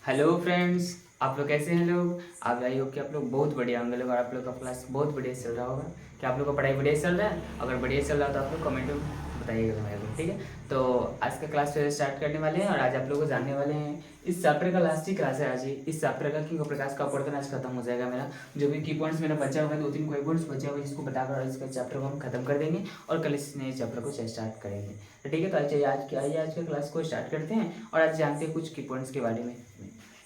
Hello friends, आप लोग कैसे हैं लोग। आप आई हो कि आप लोग बहुत बढ़िया होंगे लोग और आप लोग का क्लास बहुत बढ़िया चल रहा होगा। क्या आप लोग का पढ़ाई बढ़िया चल रहा है? अगर बढ़िया चल रहा है तो आप लोग कमेंट में बताइएगा मेरे को, ठीक है। तो आज का क्लास स्टार्ट करने वाले हैं और आज आप लोग को जानने वाले हैं इस चैप्टर का लास्ट ही क्लास है आज ही। इस चैप्टर का किंग ऑफ प्रकाश का अपवर्तन आज खत्म हो जाएगा मेरा। जो भी की पॉइंट्स मेरा बचा हुआ है 2-3 कोई पॉइंट्स बचे हुए जिसको बताकर इसका चैप्टर को हम खत्म कर देंगे और कल इस नए चैप्टर को स्टार्ट करेंगे। तो ठीक है, तो आइए आज के क्लास को स्टार्ट करते हैं और आज जानते हैं कुछ की पॉइंट्स के बारे में।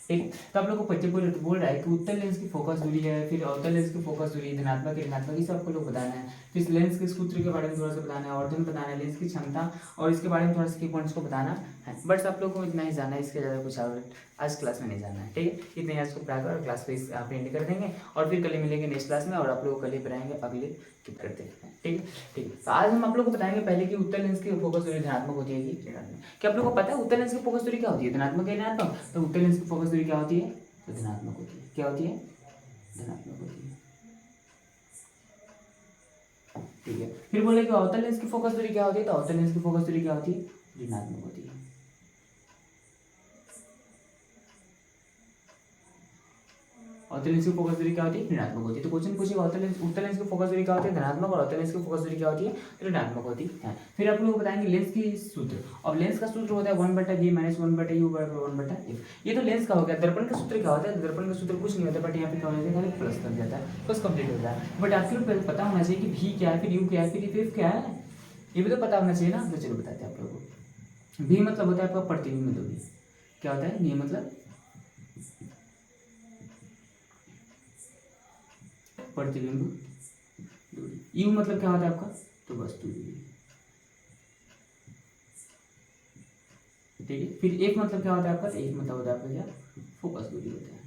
ठीक, तो आप लोग को पच्चीस बोल रहा है कि उत्तर लेंस की फोकस दूरी है, फिर अवतल लेंस की फोकस दूरी, धनात्मक ऋणात्मक, ये सब आपको लोग बताना है। फिर इस लेंस के सूत्र के बारे में थोड़ा सा बताना है, आवर्धन बताना है, लेंस की क्षमता और इसके बारे में थोड़ा सा की पॉइंट्स को बताना है। बस आप लोग को इतना ही जानना है, इसके ज़्यादा कुछ और आज क्लास में नहीं जानना है। ठीक है, इतने आज को पढ़ाकर और क्लास को आप एंड कर देंगे और फिर कल मिलेंगे नेक्स्ट क्लास में और आप लोग को कल ही पढ़ाएंगे अगले कीप करते हैं। ठीक है, ठीक है। तो आज हम आप लोग को बताएंगे पहले कि उत्तर लेंस की फोकस दूरी धनात्मक होती है कि ऋणात्मक। क्या आप लोग को पता है उत्तर लेंस की फोकस दूरी क्या होती है, धनात्मक या ऋणात्मक? तो उत्तर लेंस की फोकस दूरी क्या होती है? तो धनात्मक होती है। क्या होती है? धनात्मक होती है। ठीक है, फिर बोले कि अवतल लेंस की फोकस दूरी क्या होती है? तो अवतल लेंस की फोकस दूरी क्या होती है? ऋणात्मक होती है। अवतल लेंस की फोकस दूरी क्या होती है? ऋणात्मक होती है। तो क्वेश्चन पूछेगा उत्तर लेंस की फोकस दूरी क्या होती है? धनात्मक। और अवतल लेंस की फोकस दूरी क्या होती है? ऋणात्मक होती है। फिर आप लोग बताएंगे लेंस की सूत्र। अब लेंस का सूत्र होता है 1/v माइनस 1/u 1/f। ये तो लेंस का हो गया। दर्पण का सूत्र क्या होता है? दर्पण का सूत्र कुछ नहीं होता, बट यहाँ पे क्या हो जाता है, खाली प्लस कर जाता है, बस कंप्लीट होता है। बट आपको पता होना चाहिए कि v क्या है, फिर u क्या है, फिर f क्या है, ये भी तो पता होना चाहिए ना। तो चलो बताते हैं आप लोगों को। v मतलब होता है आपका प्रतिबिंब दूरी। क्या होता है v मतलब? प्रतिबिंब दूरी। u मतलब क्या होता है आपका? तो वस्तु दूरी। ठीक है, फिर एक मतलब क्या होता है आपका? एक मतलब होता है आपका क्या? फोकस दूरी होता है।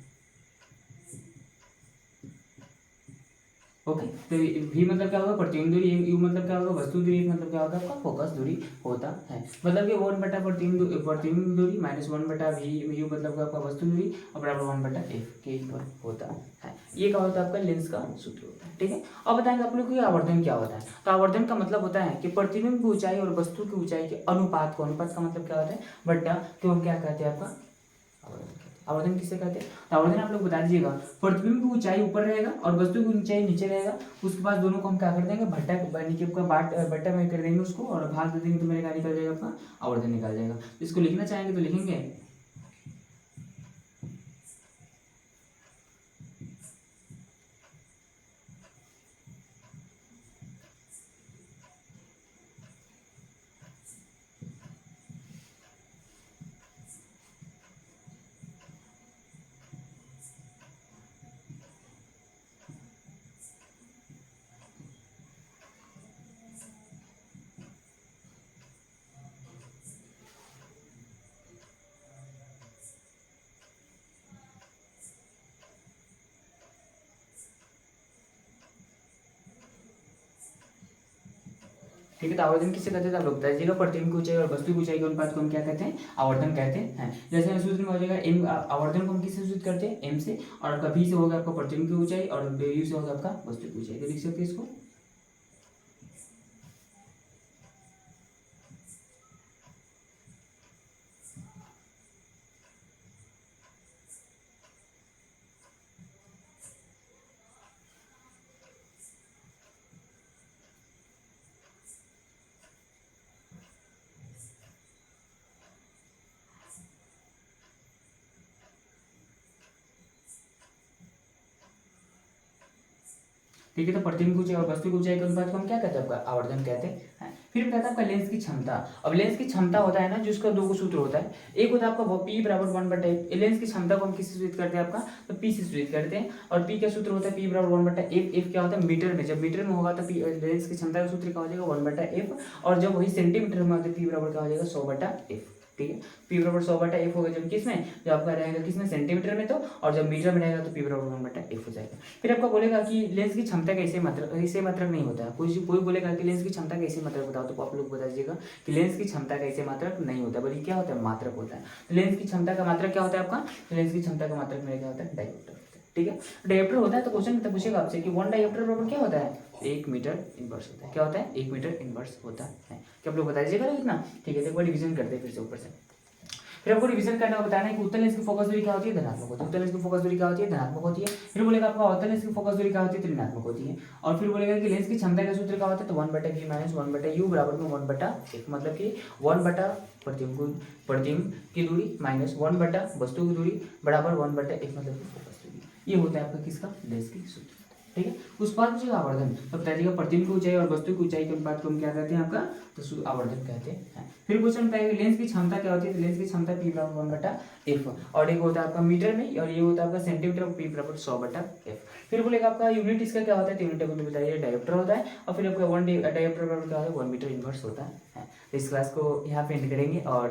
ओके, तो v मतलब क्या होगा? प्रतिबिंब दूरी। u मतलब क्या होगा? वस्तु दूरी। एक मतलब क्या होगा आपका? फोकस दूरी होता है। मतलब कि 1/प्रतिबिंब दूरी माइनस 1/v, u मतलब आपका वस्तु दूरी और बराबर 1/f के इक्वल होता है। ये क्या होता है आपका? लेंस का सूत्र होता है। ठीक है, अब बताएंगे आप लोग को आवर्धन क्या होता है। तो आवर्धन का मतलब होता है कि प्रतिबिंब की ऊंचाई और वस्तु की ऊंचाई के अनुपात को, अनुपात का मतलब क्या होता है? बट्टा, तो क्या कहते हैं आपका? आवर्धन किसे कहते हैं? तो आवर्धन आप लोग बता दीजिएगा। प्रतिबिंब की ऊंचाई ऊपर रहेगा और वस्तु की ऊंचाई नीचे रहेगा, उसके बाद दोनों को हम क्या कर देंगे? भट्टा नीचे का बट्टा में कर देंगे उसको और भाग दे देंगे तो मेरे क्या निकल जाएगा आपका? आवर्धन निकल जाएगा। इसको लिखना चाहेंगे तो लिखेंगे। ठीक है, तो आवर्धन किसे कहते हैं? आप लोग बताइएगा। प्रतिबिंब की ऊंचाई और वस्तु की ऊंचाई के अनुपात को हम क्या कहते हैं? आवर्धन कहते हैं। जैसे सूत्र में हो जाएगा एम, आवर्धन को हम किससे सूचित करते हैं? एम से। और आपका v से होगा आपका प्रतिबिंब की ऊंचाई और u से होगा आपका वस्तु की ऊंचाई। तो लिख सकते हैं इसको। ठीक है, तो प्रतिबिंब की ऊंचाई और वस्तु की ऊंचाई के अनुपात को हम क्या कहते हैं? आपका आवर्धन कहते हैं। फिर बताता है आपका लेंस की क्षमता। अब लेंस की क्षमता होता है ना, जिसका दो को सूत्र होता है। एक होता है आपका वो P बराबर 1/f। लेंस की क्षमता को हम किससे सूचित करते हैं? आपका तो P से सूचित करते हैं। और P का सूत्र होता है P बराबर 1/f। F क्या होता है? मीटर में। जब मीटर में होगा तो लेंस की क्षमता का सूत्र क्या हो जाएगा? 1/f। और जब वही सेंटीमीटर में होता है P बराबर क्या हो जाएगा? 100/f। ठीक है, P बराबर 100/f होगा जब किसमें? जब आपका रहेगा किसमें? सेंटीमीटर में। तो और जब मीटर में रहेगा तो P बराबर 1/f हो जाएगा। फिर आपका बोलेगा कि लेंस की क्षमता कैसे मात्रक, ऐसे मात्रक नहीं होता है। कोई बोलेगा कि लेंस की क्षमता कैसे मात्रक बताओ, तो आप लोग बता दीजिएगा कि लेंस की क्षमता कैसे मात्रक नहीं होता, बल्कि क्या होता है? मात्रक होता है। तो लेंस की क्षमता का मात्रक क्या होता है आपका? लेंस की क्षमता का मात्रक मेरा क्या होता है? डायोप्टर। ठीक है, डायोप्टर होता है। तो क्वेश्चन तो पूछेगा आपसे कि 1 डायोप्टर बराबर क्या होता है? 1 मीटर इनवर्स होता है। क्या होता है? 1 मीटर इनवर्स होता है। क्या आप लोग बता दीजिएगा इतना। ठीक है, तो एक बार रिविजन करते हैं फिर से ऊपर से। फिर आपको रिवीजन करना है, बताना है कि उत्तल लेंस की फोकस दूरी क्या होती है, धनात्मक होती है। उत्तल लेंस की फोकस दूरी क्या होती है, धनात्मक होती है। फिर बोलेगा आपका अवतल लेंस की फोकस दूरी क्या होती है, ऋणात्मक होती है। और फिर बोलेगा कि लेंस की क्षमता का सूत्र क्या होता है, तो 1/v माइनस 1/u बराबर में 1/1, मतलब कि 1/प्रतिबिंब की दूरी माइनस 1/वस्तु की दूरी बराबर 1/1, मतलब कि फोकस दूरी। ये होता है आपका किसका, लेंस की सूत्र। ठीक है, उस बात पूछेगा आवर्धन, तो बता दीजिएगा प्रतिबिंब की ऊंचाई और वस्तु की ऊंचाई के अनुपात को हम क्या कहते हैं आपका, तो आवर्धन कहते हैं। फिर क्वेश्चन पाएंगे लेंस की क्षमता क्या होती है, तो लेंस की क्षमता P बराबर 1/f, और एक होता है आपका मीटर में, और ये होता है आपका सेंटीमीटर, P बराबर 100/f। फिर बोलेगा आपका यूनिट इसका क्या होता है, तो यूनिट आपको बताइए डायोप्टर होता है, और फिर आपका 1 डायोप्टर बराबर क्या होता है, 1 मीटर इनवर्स होता है। तो इस क्लास को यहाँ पे एंड करेंगे, और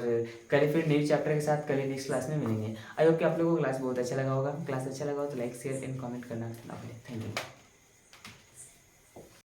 कल फिर नई चैप्टर के साथ कल नेक्स्ट क्लास में मिलेंगे। आई होप कि आप लोगों को क्लास बहुत अच्छा लगा होगा। क्लास अच्छा लगा हो तो लाइक शेयर एंड कमेंट करना ना भूलें। Thank you.